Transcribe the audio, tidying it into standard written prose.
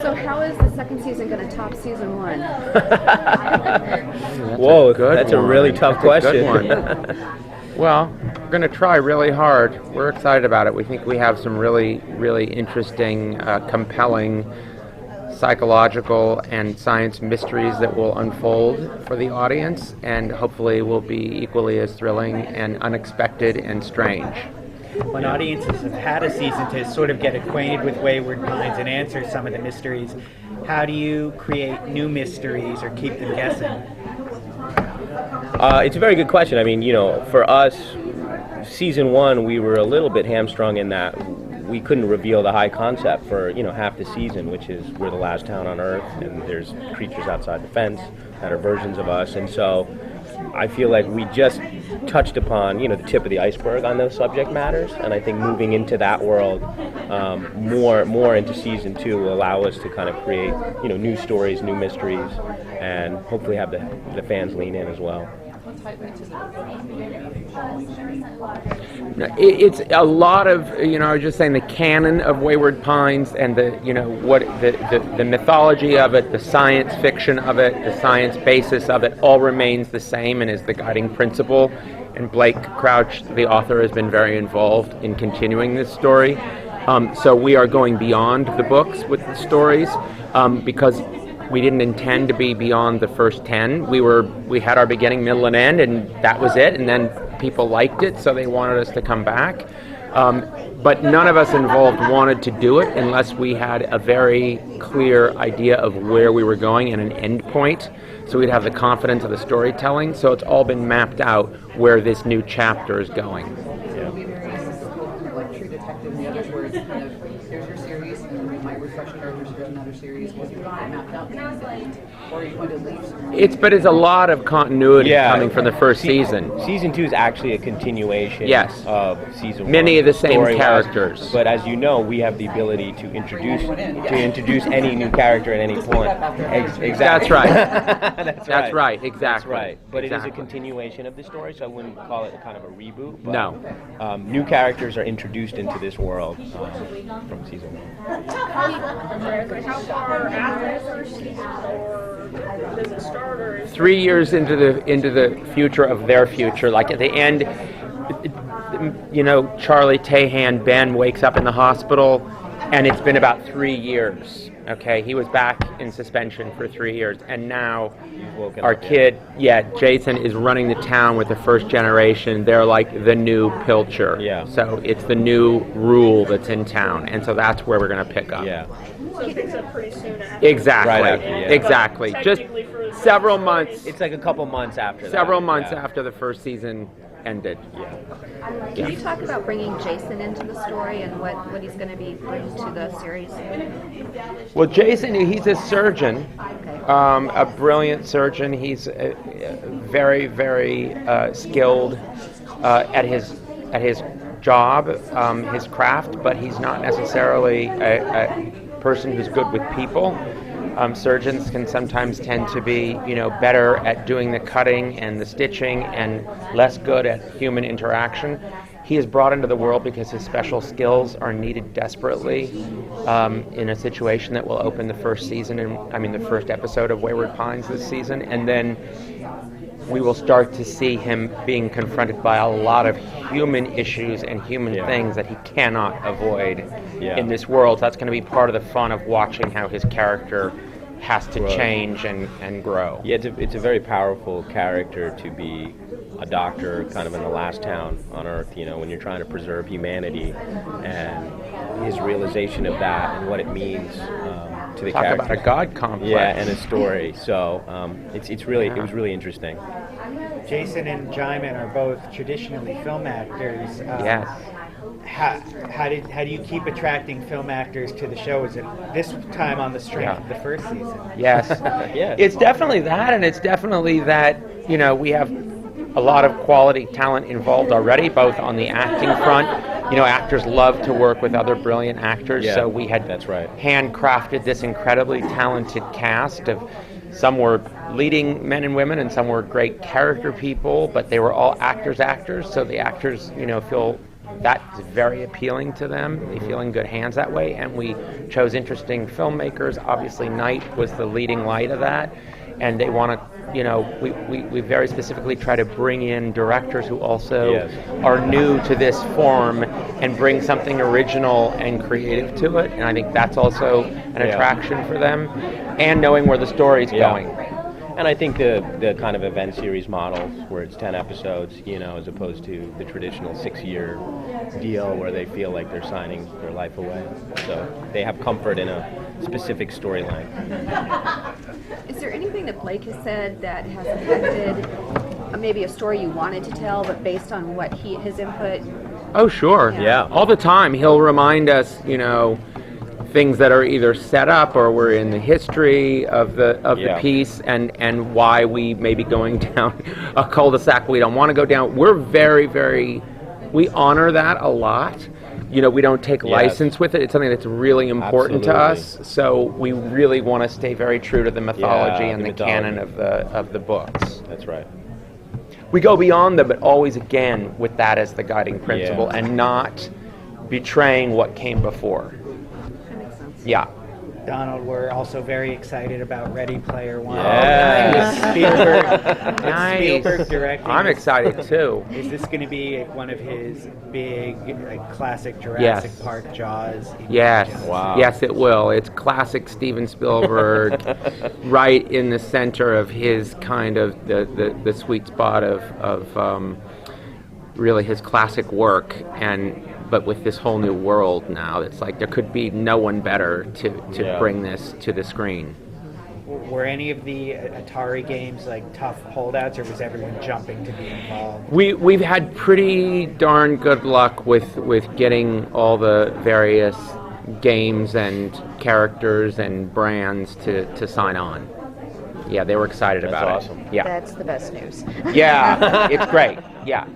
So how is the second season going to top season one? Whoa, that's a really tough question. Well, we're going to try really hard. We're excited about it. We think we have some really, really interesting, compelling psychological and science mysteries that will unfold for the audience, and hopefully will be equally as thrilling and unexpected and strange. When audiences have had a season to sort of get acquainted with Wayward Pines and answer some of the mysteries, how do you create new mysteries or keep them guessing? It's a very good question. I mean, for us, season one, we were a little bit hamstrung in that we couldn't reveal the high concept for, half the season, which is we're the last town on Earth, and there's creatures outside the fence that are versions of us. And so I feel like we just touched upon, the tip of the iceberg on those subject matters. And I think moving into that world, more into season two will allow us to kind of create, new stories, new mysteries, and hopefully have the fans lean in as well. It's a lot of, I was just saying, the canon of Wayward Pines and the mythology of it, the science fiction of it, the science basis of it, all remains the same and is the guiding principle. And Blake Crouch, the author, has been very involved in continuing this story. So we are going beyond the books with the stories because we didn't intend to be beyond the first 10. We had our beginning, middle, and end, and that was it. And then people liked it, so they wanted us to come back. But none of us involved wanted to do it unless we had a very clear idea of where we were going and an end point, so we'd have the confidence of the storytelling. So it's all been mapped out where this new chapter is going. Like True Detective and the others, where it's kind of, here's your series, and then we might refresh characters, here's another series, because you've got it mapped out, or are you going to leave? But it's a lot of continuity coming from the first season. Season two is actually a continuation of season one. Many of the same characters. But as you know, we have the ability to introduce any new character at any point. Exactly. That's right. That's right. Exactly. That's right. But it is a continuation of the story, so I wouldn't call it kind of a reboot. But, no. New characters are introduced into this world from season one. How far after the first season, or does it start, or is 3 years into the future of their future? Like at the end, Charlie Tahan, Ben, wakes up in the hospital, and it's been about 3 years. Okay, he was back in suspension for 3 years, and now our kid, Jason, is running the town with the first generation. They're like the new Pilcher. Yeah. So it's the new rule that's in town, and so that's where we're going to pick up. Yeah. so it picks up pretty soon after? Exactly. Right after, yeah. Exactly. But Just technically for several months. It's like a couple months after that. Several months after the first season ended. Can you talk about bringing Jason into the story and what he's going to be bringing to the series? Well, Jason, he's a surgeon, a brilliant surgeon. He's very, very skilled at his job, his craft, but he's not necessarily a person who's good with people. Surgeons can sometimes tend to be, better at doing the cutting and the stitching and less good at human interaction. He is brought into the world because his special skills are needed desperately in a situation that will open the first season, the first episode of Wayward Pines this season, and then we will start to see him being confronted by a lot of human issues and human things that he cannot avoid in this world. So that's going to be part of the fun of watching how his character has to change and grow. Yeah, it's a very powerful character to be a doctor kind of in the last town on Earth, when you're trying to preserve humanity, and his realization of that and what it means to the character. Talk about a God complex. Yeah, and a story. So it was really interesting. Jason and Jaimin are both traditionally film actors. Yes. How do you keep attracting film actors to the show? Is it this time on the strength of the first season? Yes. It's definitely that, and it's definitely that, we have a lot of quality talent involved already, both on the acting front. Actors love to work with other brilliant actors, so we had handcrafted this incredibly talented cast of some were leading men and women, and some were great character people, but they were all actors, so the actors, feel that's very appealing to them. They feel in good hands that way, and we chose interesting filmmakers. Obviously, Night was the leading light of that, and they want to. We very specifically try to bring in directors who also are new to this form and bring something original and creative to it. And I think that's also an attraction for them, and knowing where the story's going. And I think the kind of event series model where it's 10 episodes, as opposed to the traditional 6-year deal where they feel like they're signing their life away. So they have comfort in a specific storyline. Is there anything that Blake has said that has affected maybe a story you wanted to tell, but based on what his input? Oh, sure. Yeah. All the time. He'll remind us, things that are either set up or were in the history of the piece, and why we may be going down a cul-de-sac we don't want to go down. We're very, very, we honor that a lot. We don't take license with it. It's something that's really important to us. So we really want to stay very true to the mythology and the canon of the books. That's right. We go beyond them, but always again with that as the guiding principle, and not betraying what came before. Yeah. Donald, we're also very excited about Ready Player One. Yes. Spielberg directing. I'm excited too. Is this going to be one of his big, classic Jurassic Park Jaws? Yes. Wow. Yes, it will. It's classic Steven Spielberg, right in the center of his kind of the sweet spot of really his classic work, but with this whole new world now, it's like there could be no one better to bring this to the screen. Were any of the Atari games tough holdouts, or was everyone jumping to be involved? We've had pretty darn good luck with getting all the various games and characters and brands to sign on. Yeah, they were excited about That's awesome. it. Yeah. That's the best news. Yeah, it's great. Yeah.